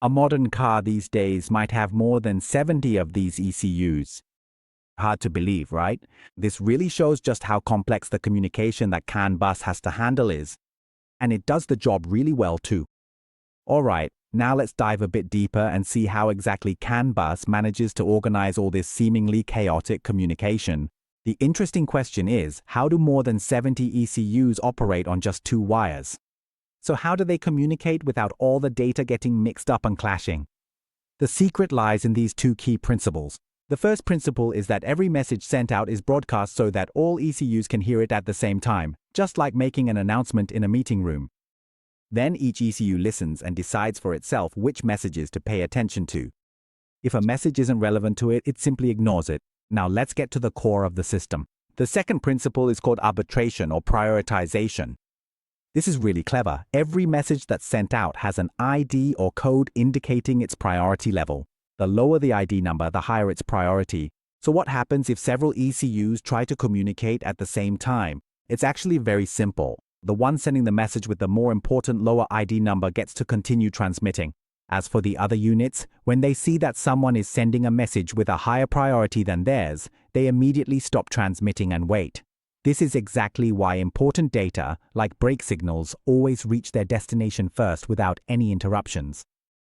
A modern car these days might have more than 70 of these ECUs. Hard to believe, right? This really shows just how complex the communication that canbus has to handle is. And it does the job really well too. Alright, now let's dive a bit deeper and see how exactly canbus manages to organize all this seemingly chaotic communication. The interesting question is, how do more than 70 ECUs operate on just 2 wires? So how do they communicate without all the data getting mixed up and clashing? The secret lies in these 2 key principles. The first principle is that every message sent out is broadcast so that all ECUs can hear it at the same time, just like making an announcement in a meeting room. Then each ECU listens and decides for itself which messages to pay attention to. If a message isn't relevant to it, it simply ignores it. Now let's get to the core of the system. The second principle is called arbitration or prioritization. This is really clever. Every message that's sent out has an ID or code indicating its priority level. The lower the ID number, the higher its priority. So what happens if several ECUs try to communicate at the same time? It's actually very simple. The one sending the message with the more important lower ID number gets to continue transmitting. As for the other units, when they see that someone is sending a message with a higher priority than theirs, they immediately stop transmitting and wait. This is exactly why important data, like brake signals, always reach their destination first without any interruptions.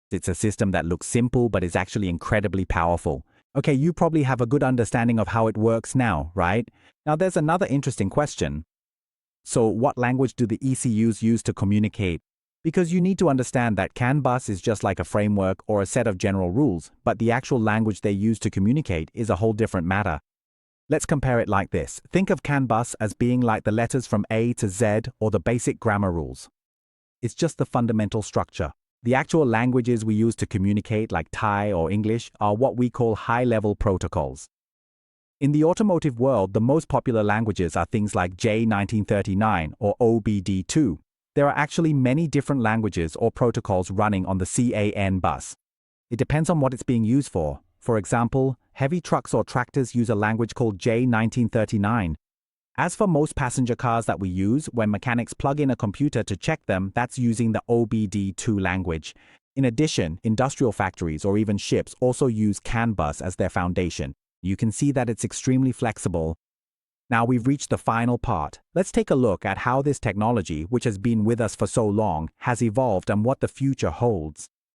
It's a system that looks simple but is actually incredibly powerful. Okay, you probably have a good understanding of how it works now, right? Now there's another interesting question. So what language do the ECUs use to communicate? Because you need to understand that canbus is just like a framework or a set of general rules, but the actual language they use to communicate is a whole different matter. Let's compare it like this. Think of canbus as being like the letters from A to Z or the basic grammar rules. It's just the fundamental structure. The actual languages we use to communicate, like Thai or English, are what we call high-level protocols. In the automotive world, the most popular languages are things like J1939 or OBD2. There are actually many different languages or protocols running on the CAN bus. It depends on what it's being used for. For example, heavy trucks or tractors use a language called J1939. As for most passenger cars that we use, when mechanics plug in a computer to check them, that's using the OBD2 language. In addition, industrial factories or even ships also use CAN bus as their foundation. You can see that it's extremely flexible. Now we've reached the final part. Let's take a look at how this technology, which has been with us for so long, has evolved and what the future holds.